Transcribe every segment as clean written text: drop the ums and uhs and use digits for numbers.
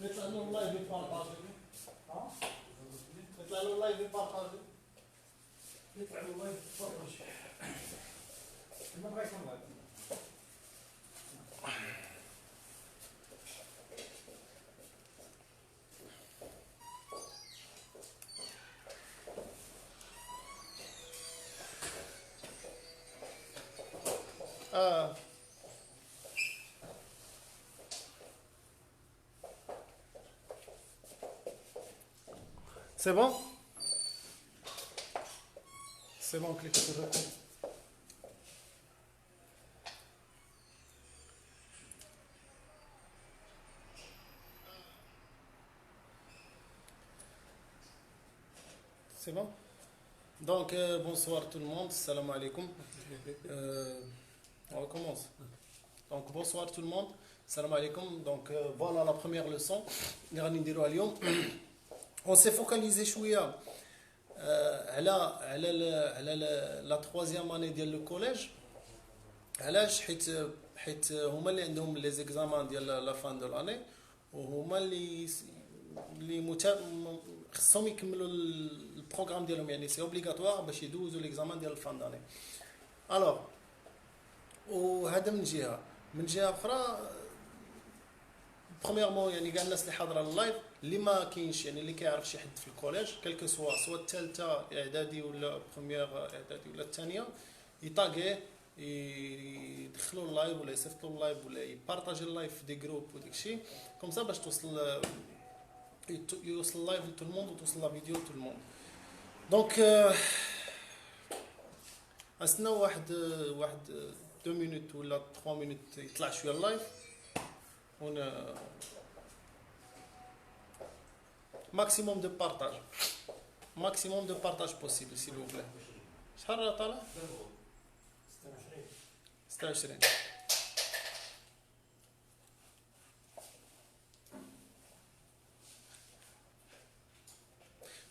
نطلع له اللايف يبارطاجي نطلع له اللايف يبارطاجي يطلع له اللايف يتفرج ما بغا يكون لايف C'est bon? C'est bon, cliquez sur le compte. C'est bon? Donc, bonsoir tout le monde, salam alaikum. On recommence. Donc, bonsoir tout le monde, salam alaikum. Donc, voilà la première leçon. On s'est focalisé شوية على la troisième année ديال le collège. علاش حيت هما اللي عندهم لي زيكزامان ديال لا فان دو لاني وهما اللي خصهم يكملوا البروغرام ديالهم يعني سي اوبليغاتوار باش يدوزوا ليكزامان ديال الفان داني. الوغ وهذا من جهه اخرى برومييرمون يعني كاع الناس اللي حاضره اللايف اللي ما كاينش يعني اللي كيعرف شي حد في الكوليج كلكو سوا الثالثه اعدادي ولا بروميير اعدادي ولا الثانيه يطاغيه يدخلوا اللايف ولا يصيفطوا اللايف ولا يبارطاجي اللايف في دي جروب وداك الشيء كوم سا باش يوصل اللايف لتو الموند وتوصل لا فيديو لتو الموند. دونك استنى واحد 2 مينوت ولا 3 مينوت يطلع شويه اللايف هنا maximum de partage possible s'il vous plaît. شحال طالع 26.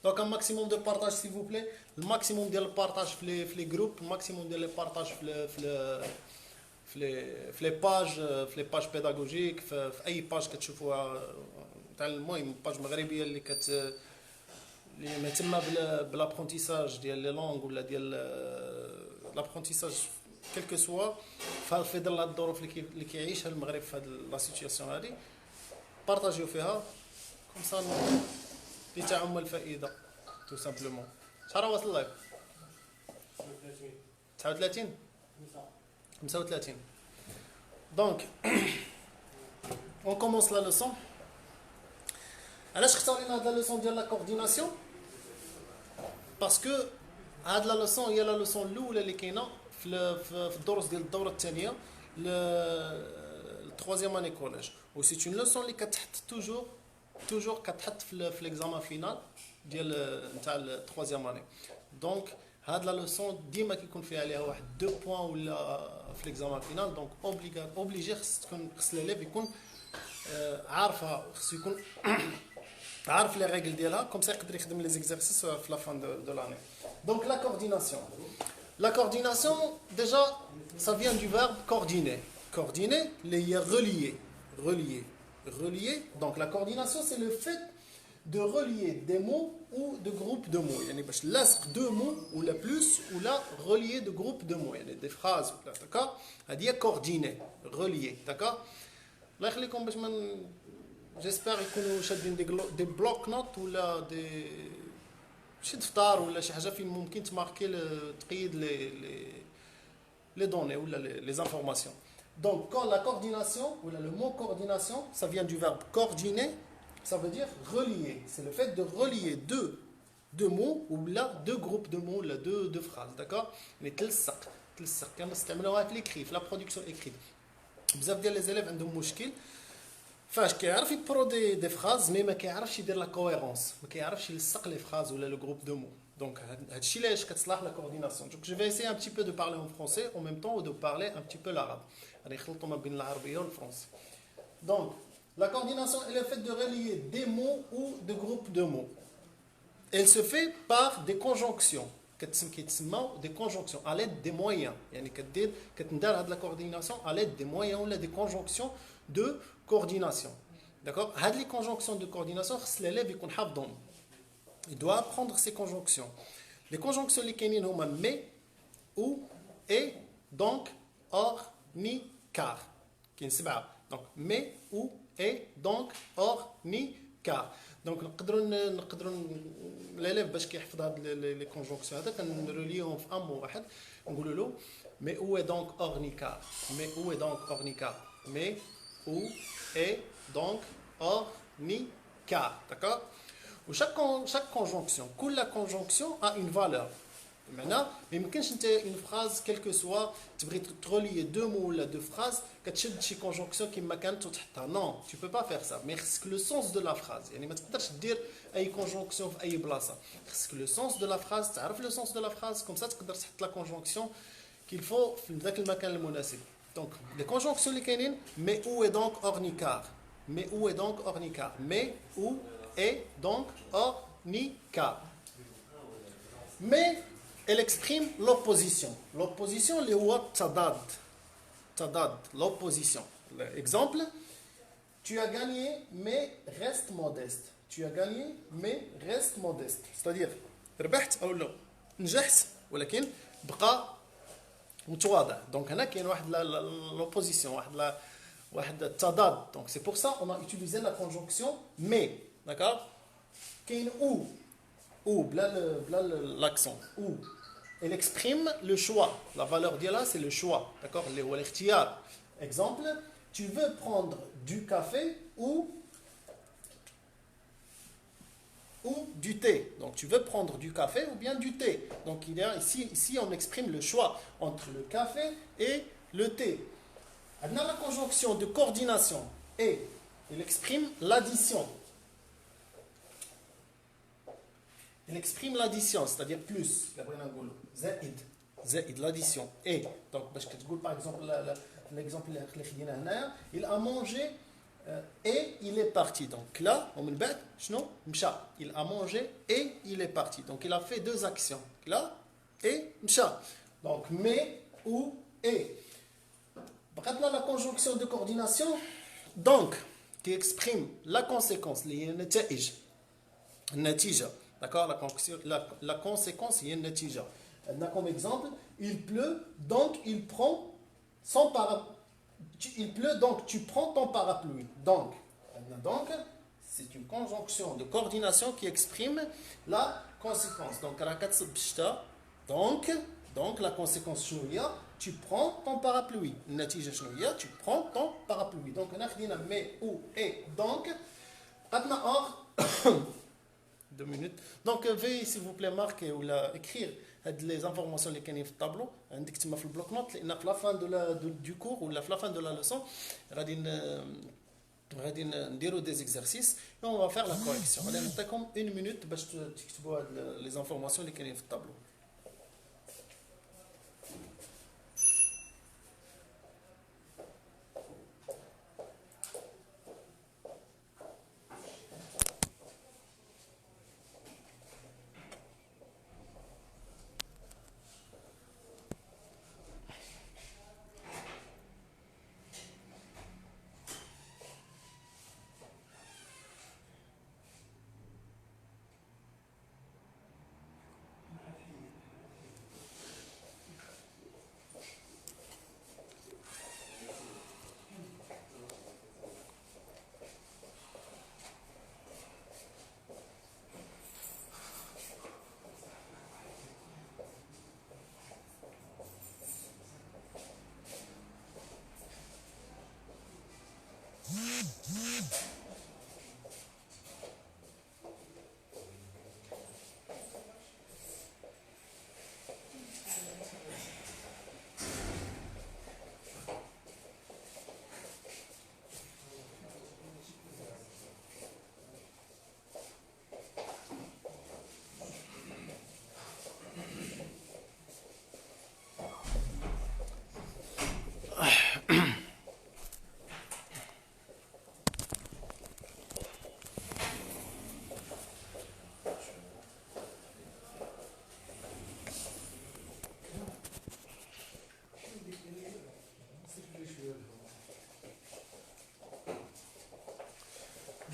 Donc un maximum de partage s'il vous plaît. Le maximum de partage في les groupes, le maximum de partage في les pages pédagogiques في اي باج كتشوفوها تاع المهم باج مغربيه اللي مهتمه بالابرونتيساج ديال لي لونغ ولا ديال لابرونتيساج كلكو سوا في ظل هاد الظروف اللي كيعيشها المغرب في هاد لا سيتوياسيون هادي بارطاجيو فيها كوم سا لتعم الفائده تو سامبلومون. شحال واصل اللايف 39 35. دونك اون كومونس لا لوسون. علاش اختارينا هاد لا لوسون ديال لا كورديناسيون؟ باسكو هاد لا لوسون هي لا لوسون الاولى اللي كاينه في الدروس ديال الدوره الثانيه التروازيام اني كوليج و سي اون لوسون اللي كتحط توجور كتحط في ليكزامان فينال ديال نتاع التروازيام اني. دونك هاد لا لوسون ديما كيكون فيها عليها واحد 2 بوين ولا في ليكزامان فينال. دونك اوبليجي خص ليليف يكون عارفها خصو يكون عارف لي ريغل ديالها كوم سا يقدر يخدم لي زيكزارسيس في لا فان دو لاني. دونك لا كورديناسيون déjà ça vient du verbe coordonner اللي هي relier. Donc la coordination c'est le fait de relier des mots ou de groupes de mots يعني باش لاصق deux mots ou la plus ou la relier de groupes de mots يعني des phrases d'accord هذه هي coordonner relier d'accord. الله يخليكم باش من جيسبر يكونوا شادين دي بلوك نوت ولا دي شي دفتر ولا شي حاجه فين ممكن تماركي تقيد les données ou les informations. Donc quand la coordination ou le mot coordination ça vient du verbe coordonner, ça veut dire relier. C'est le fait de relier deux mots ou là deux groupes de mots là deux phrases d'accord. Mais تلصق كنستعملوها في l'écrit في la production écrite. بزاف ديال les élèves عندهم مشكل فاش كيعرف يبرو دي فراز مي ما كيعرفش يدير لا كوهيرونس ما كيعرفش يلصق لي فراز ولا لو جروب دو مو. دونك هادشي علاش كتصلح لا كورديناسيون. دونك جو في اسيي ان بتي بو دو بارلي en français en même temps ou de parler un petit peu l'arabe. غادي نخلطوا ما بين العربيه والفرنسي. Donc la coordination est le fait de relier des mots ou de groupes de mots. Elle se fait par des conjonctions. كيتسموا des conjonctions à l'aide des moyens يعني كتندار هاد la coordination à l'aide des moyens ou des conjonctions de coordination d'accord هاد les conjonctions de coordination خص l'élève يكون حافظهم il doit apprendre ces conjonctions les conjonctions اللي كاينين هما mais ou et donc or ni car كاين 7 donc mais ou et donc or ni car دونك نقدروا l'élève باش كيحفظ هاد لي كونجونكسيون هذا كنروليهم في ام واحد نقولوا له mais où est donc or ni car mais où est donc or ni car mais où est donc or ni car d'accord و chaque conjonction كل conjonction a une valeur بمعنى ما يمكنش انت اون فراز كيلكو سوا تبغي ترولي دو مو ولا دو فراز كتشد شي كونجونكسيون كيما كانت وتحطها نو tu peux pas faire ça mais خصك لو سونس دو لا فراز يعني ما تقدرش دير اي كونجونكسيون في اي بلاصه خصك لو سونس دو لا فراز تعرف لو سونس دو لا فراز كوم سا تقدر تحط لا كونجونكسيون كيل فو في ذاك المكان المناسب دونك لي كونجونكسيون اللي كاينين مي او اي دونك اور ني كار مي او اي دونك اور ني كار مي او اي دونك اور ني كار مي elle exprime l'opposition. L'opposition, le هو تضاد, l'opposition. Exemple, tu as gagné, mais reste modeste. Tu as gagné, mais reste modeste. C'est-à-dire, ربحت أو لا نجحت ولكن بقى متواضع. Donc هنا كاين واحد l'opposition, واحد التضاد. Donc c'est pour ça on a utilisé la conjonction mais, d'accord? كاين ou l'accent ou elle exprime le choix la valeur d'Yala c'est le choix d'accord exemple tu veux prendre du café ou du thé donc tu veux prendre du café ou bien du thé donc il y a ici on exprime le choix entre le café et le thé maintenant la conjonction de coordination et elle exprime l'addition. Elle exprime l'addition, c'est-à-dire plus. زائد l'addition. Et, donc, par exemple, l'exemple il a mangé et il est parti. Donc là, il a mangé et il est parti. Donc il a fait deux actions. Là et mcha. Donc mais ou et. Maintenant la conjonction de coordination, donc, qui exprime la conséquence, النتيجة. D'accord, la conséquence, il y a une natija. Comme exemple, il pleut, donc il prend son parapluie. Il pleut, donc tu prends ton parapluie. Donc c'est une conjonction de coordination qui exprime la conséquence. Donc la conséquence, tu prends ton parapluie. Natija, tu prends ton parapluie. Donc, on a dit mais ou et donc, or. 2 minutes. Donc, veuillez s'il vous plaît marquer ou écrire les informations qui sont dans le tableau. عندك تما في البلوك نوت لان في لا فان du cours ولا في لا فان de la leçon غادي نديروا des exercices et on va faire la correction. غادي نعطيكم 1 minute باش تكتبوا les informations اللي كاينين في الطابلو.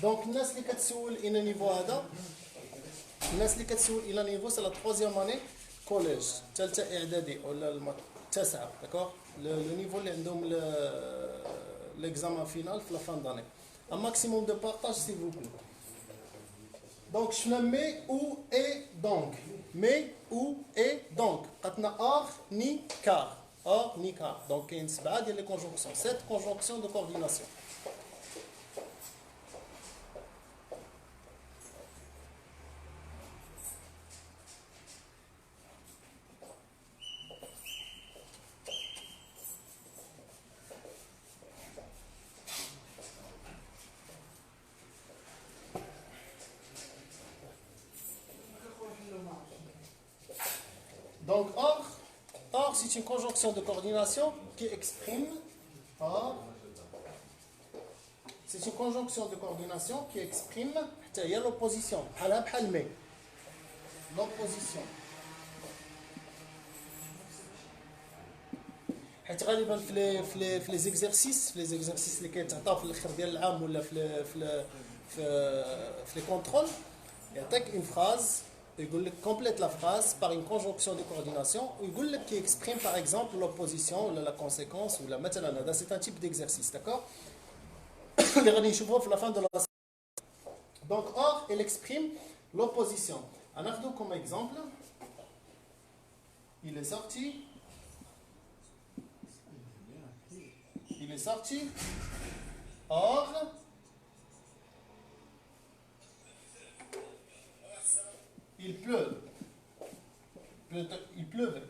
Donc, الناس اللي كتسول إلى نيفو هذا الناس اللي كتسول إلى نيفو سي لا تروزيام أني كوليج ثالثة إعدادي ولا التاسعة داكوغ لو نيفو اللي عندهم l'examen final في la fin d'année. Un maximum de partage s'il vous plaît. Donc je fais mais ou et donc. Mais ou et donc. قاتنا or ni car. Or ni car. Donc كاين 7 ديال les conjonctions. 7 conjonctions de coordination. Donc, or c'est une conjonction de coordination qui exprime, c'est une conjonction de coordination qui exprime l'opposition, l'opposition. حيت غالبا في لي زيكزارسيس اللي كيتعطاو في الاخر ديال العام ولا في لي كونترول يعطيك اون فراز يقول لك complète la phrase par une conjonction de coordination ويقول لك qui exprime par exemple l'opposition ou la conséquence ou la مثلا هذا c'est un type d'exercice d'accord اللي غادي نشوفوه في la fin de la donc or elle exprime l'opposition هناخذو comme exemple il est sorti or il pleut. Il pleuvait.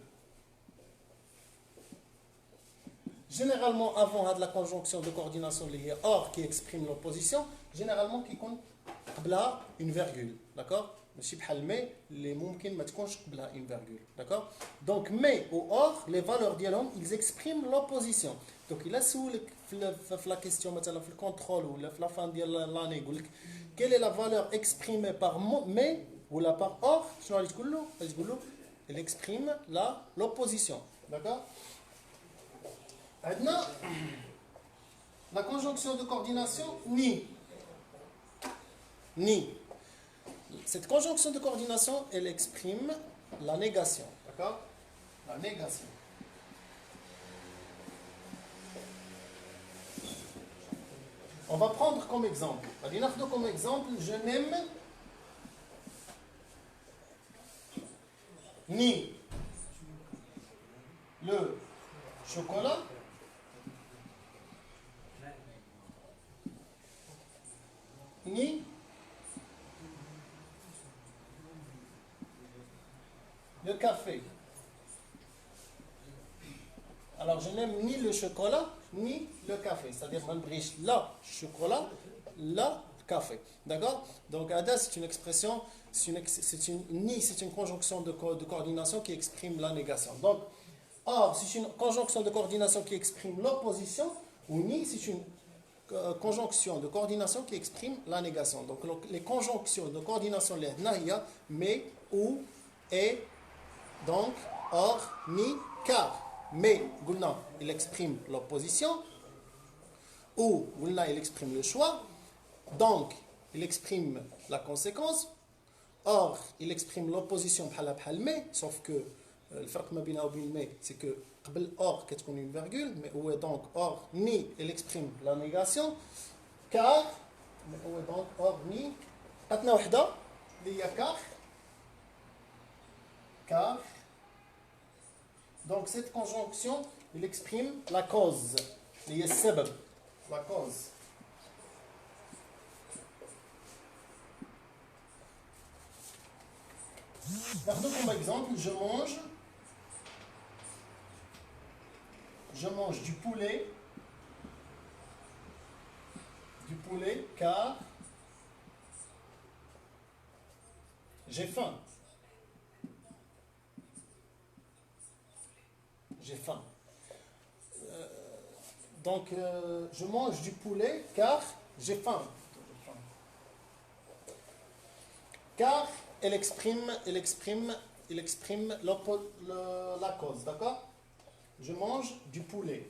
Généralement, avant la conjonction de coordination liée or qui exprime l'opposition, généralement qui compte une virgule. D'accord? ماشي بحال mais اللي ممكن ما تكونش قبلها une virgule. D'accord? Donc mais ou or, les valeurs ديالهم ils expriment l'opposition. Donc il a سولك في la question مثلا في الكونترول ولا في la fin ديال l'année يقول لك quelle est la valeur exprimée par mais ou la par or, elle exprime l'opposition. D'accord? Maintenant, la conjonction de coordination ni. Cette conjonction de coordination, elle exprime la négation. D'accord? La négation. On va prendre comme exemple. Comme exemple, je n'aime ni le chocolat ni le café. Alors je n'aime ni le chocolat ni le café, c'est-à-dire man bridge la chocolat, la café. D'accord? Donc Ada c'est une expression, c'est une conjonction de coordination qui exprime la négation. Donc or c'est une conjonction de coordination qui exprime l'opposition ou ni c'est une conjonction de coordination qui exprime la négation. Donc les conjonctions de coordination les nahia mais ou et donc or ni car mais قلنا il exprime l'opposition ou قلنا il exprime le choix donc il exprime la conséquence or il exprime l'opposition بحال mais sauf que الفرق ما بينها وبين mais c'est que قبل or كتكون une virgule mais où est donc or ni il exprime la négation car mais où est donc or ni عطنا وحده اللي هي car donc cette conjonction il exprime la cause اللي هي السبب la cause Pardon comme exemple, je mange du poulet car j'ai faim. Donc je mange du poulet car j'ai faim. Car elle exprime la cause, d'accord? Je mange du poulet.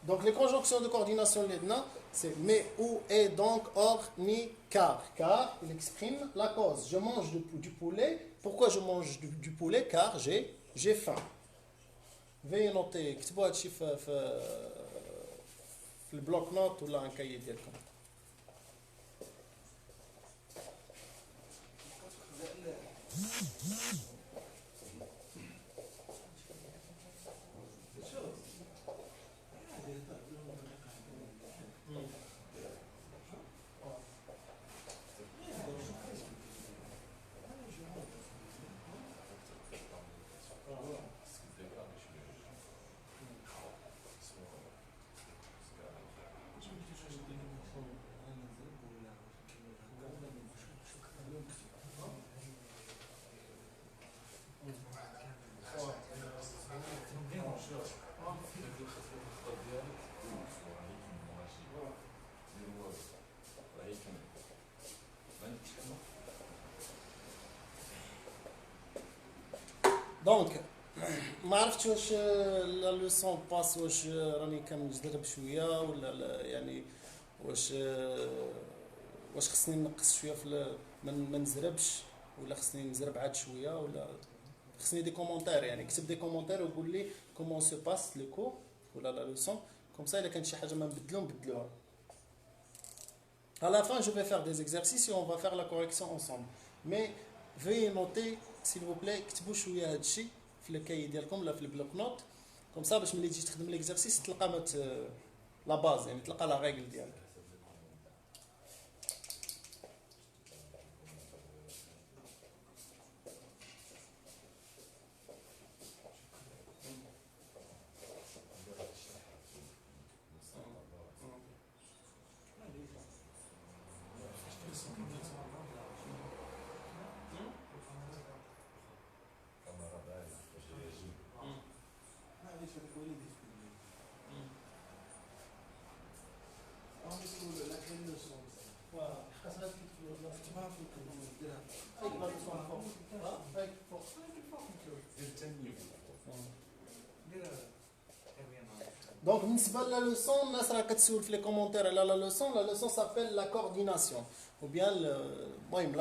Donc les conjonctions de coordination là, c'est mais, ou, et, donc, or, ni, car. Car il exprime la cause. Je mange du poulet. Pourquoi je mange du poulet? Car j'ai faim. Veuillez noter, كتبوا هادشي في البلوك نوت ولا ان كايي ديالكم. دونك ما عرفتش واش لا لوسون باس واش راني كنجذب شويه ولا يعني واش خصني نقص شويه في ما نزربش ولا خصني نزرب عاد شويه ولا خصني دي كومونتير يعني كتب دي كومونتير وقول لي كومون سو باس لو كور ولا لا لوسون كوم سا الا كانت شي حاجه ما نبدلوها. À la fin, je vais faire des exercices et on va faire la correction ensemble. Mais veuillez noter, s'il vous plaît, كتبوا شويه هذا الشيء في الكاي ديالكم ولا في البلوك نوت كوم سا باش ملي تجي تخدم ليكزارسيس تلقى لا باز يعني تلقى لا ريغل ديالك. Donc, la leçon, les commentaires, la leçon s'appelle la coordination. Ou bien,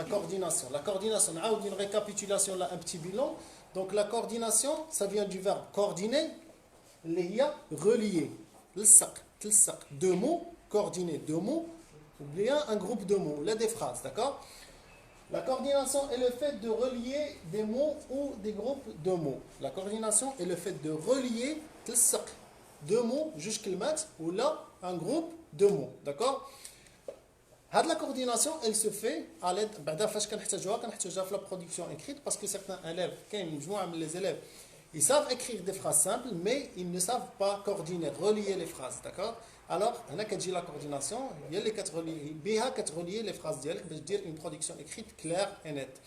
la coordination. La coordination, on a une récapitulation, là, un petit bilan. Donc, la coordination, ça vient du verbe coordonner, relier. Deux mots, coordonner deux mots, ou bien un groupe de mots, là, des phrases, d'accord? La coordination est le fait de relier des mots ou des groupes de mots. La coordination est le fait de relier deux mots jusqu'à le mettre ou là un groupe de mots, d'accord? La coordination, elle se fait à l'aide de la production écrite parce que certains élèves, les élèves, ils savent écrire des phrases simples, mais ils ne savent pas coordonner, relier les phrases, d'accord? Alors, on a la coordination, il y a les quatre relier les phrases pour dire une production écrite claire et nette.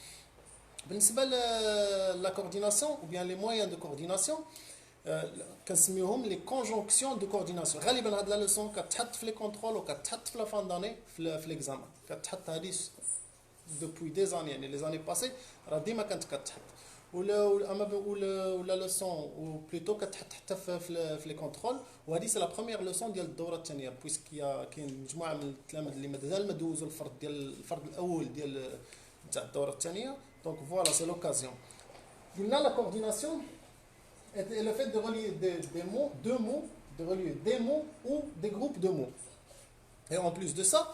La coordination, ou bien les moyens de coordination, les conjonctions de coordination. غالبا هذه la leçon كتحط في les contrôles ou كتحط في la fin d'année في l'examen. كتحط هذه depuis des années, يعني les années passées, راه ديما كانت كتحط. ولا leçon ou plutôt كتحط حتى في les contrôles وهذه c'est la première leçon ديال الدورة الثانية puisqu'il كاين مجموعة من التلاميذ اللي مازال ما دوزوا الفرد الأول ديال تاع الدورة الثانية. Donc voilà, c'est l'occasion. قلنا la coordination est le fait de relier des mots, deux mots, de relier des mots ou des groupes de mots. Et en plus de ça,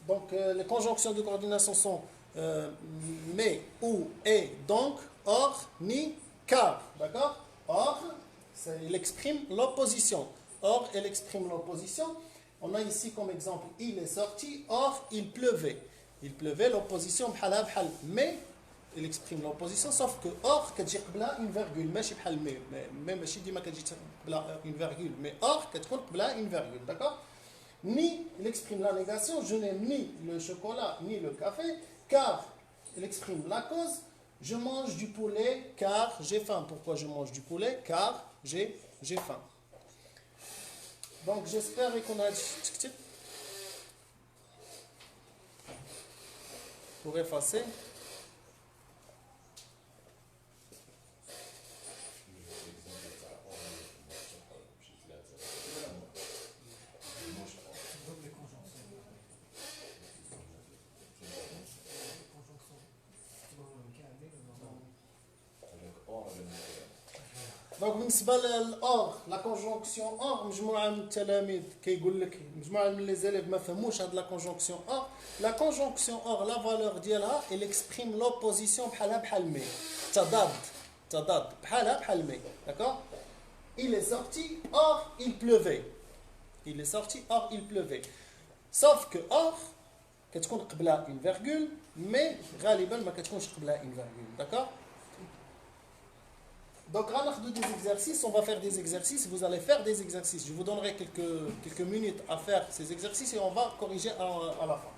donc les conjonctions de coordination sont mais, ou, et, donc, or, ni, car. D'accord? Or, il exprime l'opposition. Or, elle exprime l'opposition. On a ici comme exemple, il est sorti, or, il pleuvait. Il pleuvait, l'opposition, mais il exprime l'opposition, sauf que or, كتجي قبلها une virgule, ماشي بحال ماشي ديما كتجي قبلها une virgule, mais or, كتكون قبلها une virgule, d'accord? Ni, il exprime la négation, je n'aime ni le chocolat, ni le café, car il exprime la cause, je mange du poulet, car j'ai faim. Pourquoi je mange du poulet? Car j'ai faim. Donc, j'espère qu'on a... Pour effacer. دونك بالنسبه للاور لا كونجونكسيون اور مجموعه من التلاميذ كيقول لك مجموعه من لي زيليف ما فهموش هاد لا كونجونكسيون اور لا كونجونكسيون اور لا فالور ديالها il exprime l'opposition بحالها بحال مي تضاد بحالها بحال مي داكور il est sorti or il pleuvait il est sorti or il pleuvait sauf que or كتكون قبلها une virgule mais غالبا ما كتكونش قبلها une virgule d'accord. Donc, des exercices, on va faire des exercices, vous allez faire des exercices. Je vous donnerai quelques minutes à faire ces exercices et on va corriger à la fin.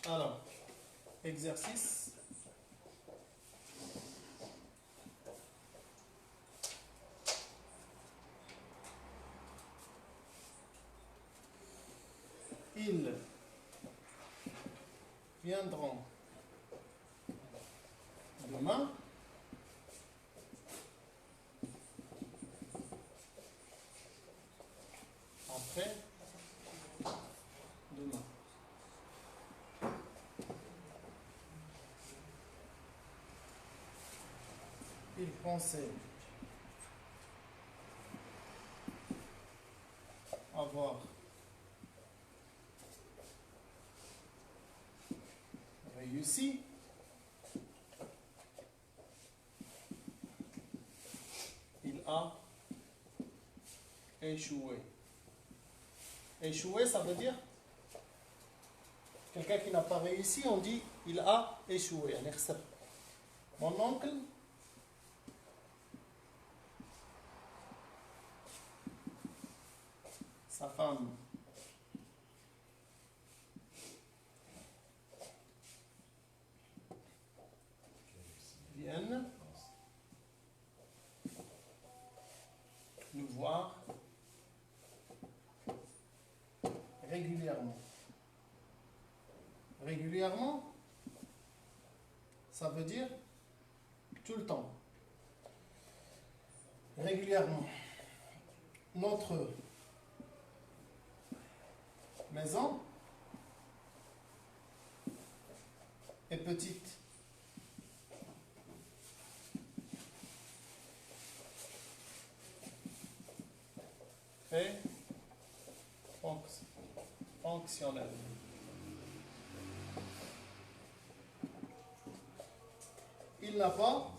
Alors, exercice. Ils viendront demain. Après demain. Ils pensaient avoir réussi. Il a échoué. Échoué, ça veut dire quelqu'un qui n'a pas réussi, on dit il a échoué. Mon oncle sa femme viennent nous voir régulièrement. Régulièrement, ça veut dire tout le temps. Régulièrement. Notre maison est petite. Fait fonctionnel. Il n'a pas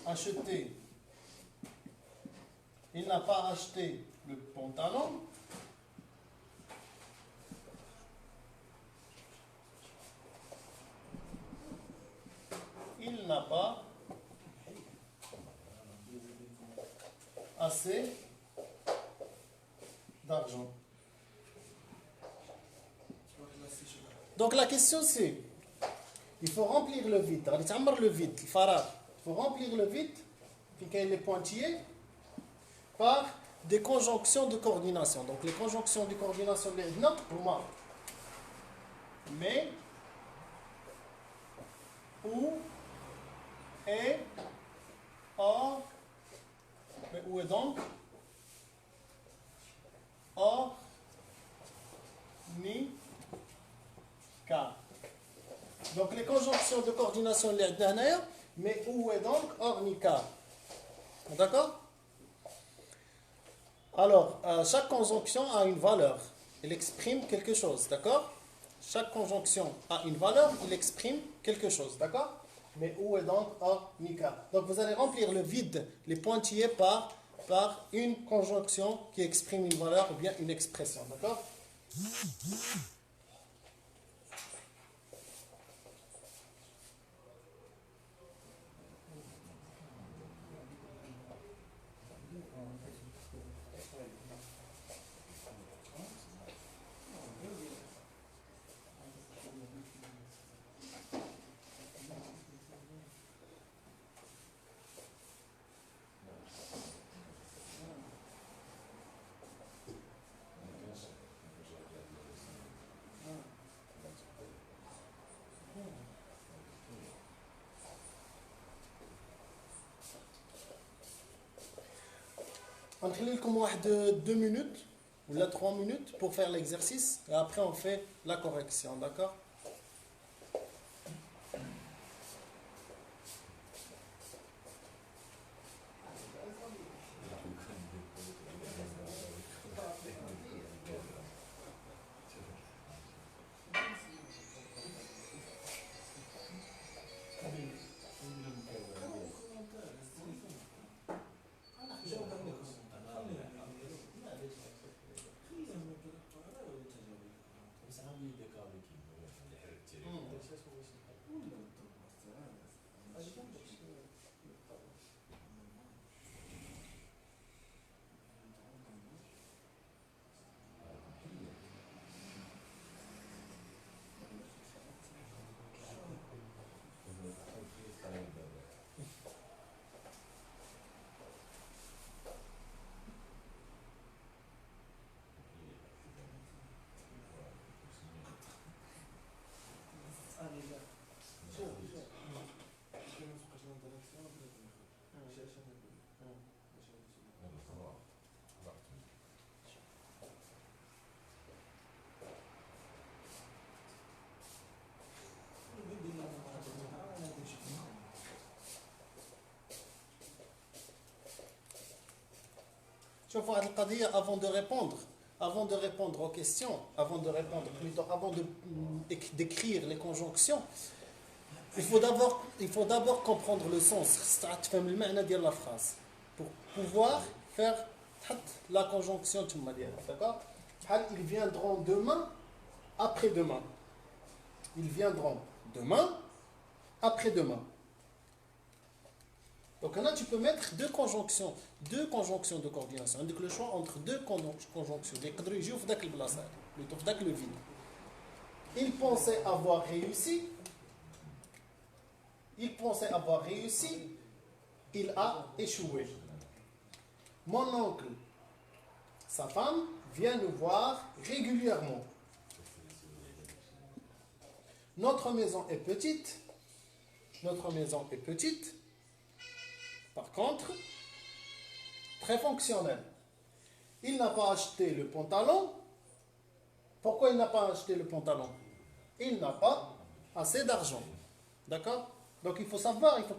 acheté. Il n'a pas acheté le pantalon. Il n'a pas assez d'argent. Donc la question c'est, il faut remplir le vide. Le vide, il faut remplir le vide, les pointillés, par des conjonctions de coordination. Donc les conjonctions de coordination, non, pour moi. Mais, où, et, or, mais où est donc? Or, ni, car. Donc les conjonctions de coordination dernière, mais où est donc or ni car. D'accord? Alors, chaque conjonction a une valeur. Elle exprime quelque chose. D'accord? Chaque conjonction a une valeur, il exprime quelque chose. D'accord? Mais où est donc or ni car. Donc vous allez remplir le vide, les pointillés par une conjonction qui exprime une valeur ou bien une expression. D'accord? غنخلي لكم واحد 2 minutes ou 3 minutes pour faire l'exercice et après on fait la correction, d'accord? شوفوا هذه القضية avant de répondre aux questions, avant de d'écrire les conjonctions, il faut d'abord comprendre le sens, تفهم المعنى ديال la phrase pour pouvoir faire la conjonction تما ديالها, d'accord? Ils viendront demain, après-demain. Ils viendront demain, après-demain. Donc là, tu peux mettre deux conjonctions de coordination. On a le choix entre deux conjonctions. Plutôt le vide. Il pensait avoir réussi. Il a échoué. Mon oncle, sa femme, vient nous voir régulièrement. Notre maison est petite. Par contre, très fonctionnel. Il n'a pas acheté le pantalon. Pourquoi il n'a pas acheté le pantalon? Il n'a pas assez d'argent. D'accord? Donc il faut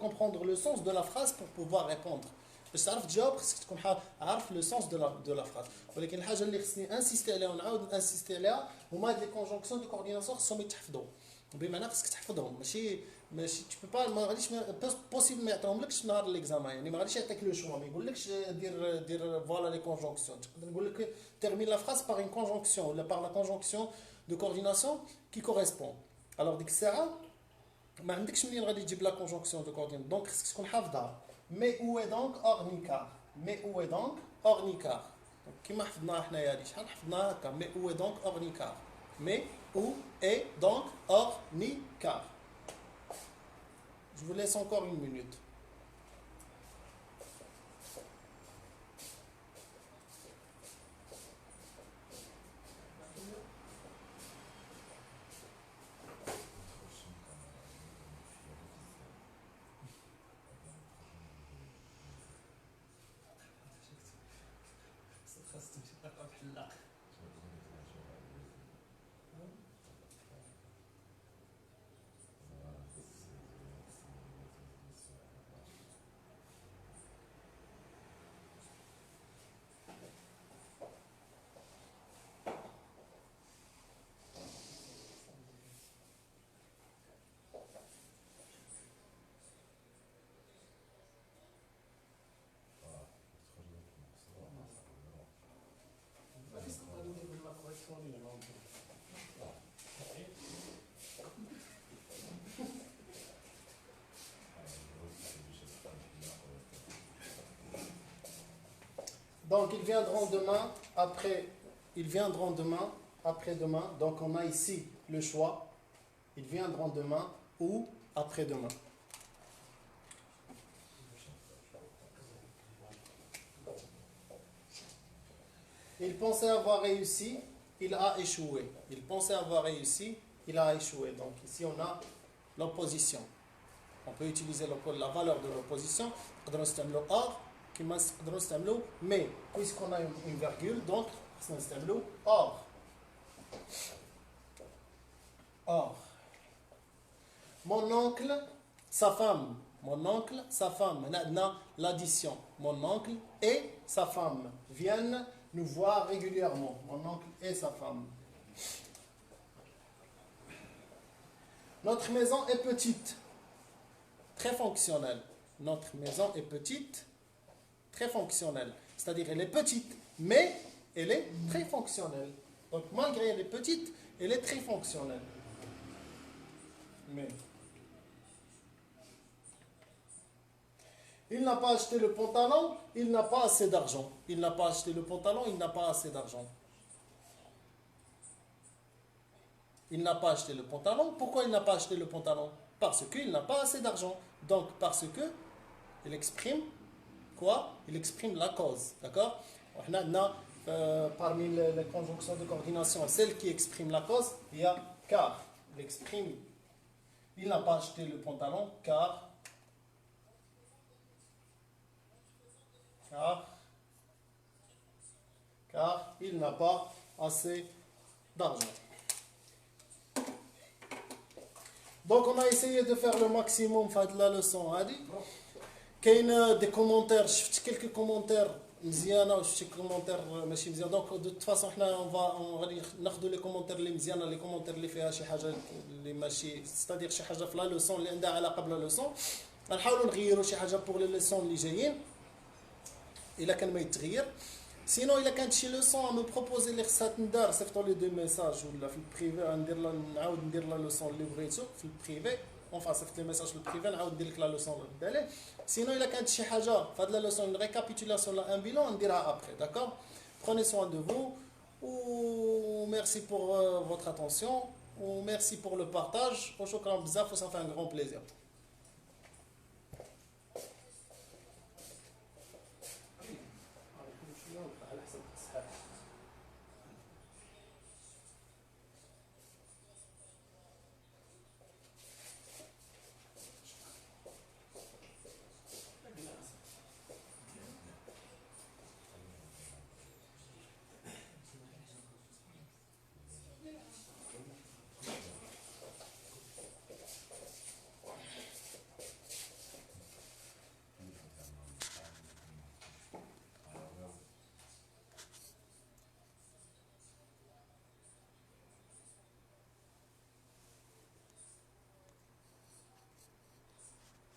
comprendre le sens de la phrase pour pouvoir répondre. باش تعرف تجاوب خصك تكون عارف le sens de la phrase. ولكن الحاجه اللي خصني انسيستي عليها ونعاود انسيستي عليها هما هاد لي كونجونكسيون دو كورديناسيون خصهم يتحفظوا. بمعنى خصك تحفظهم ماشي tu peux pas ما غاديش بوسيبل ما يعطيهملكش نهار ليكزامان, يعني ما غاديش يعطيك لو شوا, ما يقولكش دير فوالا لي كونجونكسيون. تقدر نقول لك termine la phrase par une conjonction ou par la conjonction de coordination qui correspond. alors ديك الساعه ما عندكش منين غادي تجيب لا كونجونكسيون دو كورديناسيون, دونك خصك تكون حافظها. mais où est donc ornicar كيما حفظناها حنايا هذه شحال حفظناها هكا. mais où est donc ornicar Je vous laisse encore 1 minute. Donc ils viendront demain, après-demain. Donc on a ici le choix. Ils viendront demain ou après-demain. Il pensait avoir réussi, il a échoué. Il pensait avoir réussi, il a échoué. Donc ici on a l'opposition. On peut utiliser la valeur de l'opposition. Or كما نقدروا نستعملوا mais puisqu'on a une virgule donc خصنا نستعملوا or. Mon oncle, sa femme. Mon oncle, sa femme. Maintenant, l'addition. Mon oncle et sa femme viennent nous voir régulièrement. Mon oncle et sa femme. Notre maison est petite. Très fonctionnelle. Notre maison est petite. Très fonctionnelle. C'est-à-dire, elle est petite, mais elle est très fonctionnelle. Donc, malgré elle est petite, elle est très fonctionnelle. Mais il n'a pas acheté le pantalon, il n'a pas assez d'argent. Il n'a pas acheté le pantalon, il n'a pas assez d'argent. Il n'a pas acheté le pantalon. Pourquoi il n'a pas acheté le pantalon? Parce qu'il n'a pas assez d'argent. Donc, parce que il exprime quoi? Il exprime la cause. D'accord? Parmi les conjonctions de coordination, celle qui exprime la cause, il y a car. Il exprime. Il n'a pas acheté le pantalon car il n'a pas assez d'argent. Donc on a essayé de faire le maximum de la leçon. Il y a des commentaires, quelques commentaires مزيانه وشي كومونتير ماشي مزيان دونك دو فاصون حنا غادي ناخذوا لي كومونتير اللي مزيانه لي كومونتير اللي فيها شي حاجه اللي ماشي ستادير شي حاجه في لا لوسون اللي عندها علاقه بلا لوسون غنحاولوا نغيروا شي حاجه بوغ لي ليسون اللي جايين الا كان ما يتغير سينو الا كانت شي لوسون مو بروبوزي اللي خصها تندار صيفطوا لي دو ميساج ولا في البريفي غندير نعاود ندير لا لوسون اللي بغيتو في البريفي اونفا صيفط لي ميساج في البريفي نعاود ندير لك لا لوسون اللي رد عليه سينو الا كانت شي حاجه في هاد لا لوسون ريكابيتولاسيون لا ان بيلون نديرها ابري داكور prenez soin de vous ou merci pour votre attention ou merci pour le partage وشكرا بزاف وصافي un grand plaisir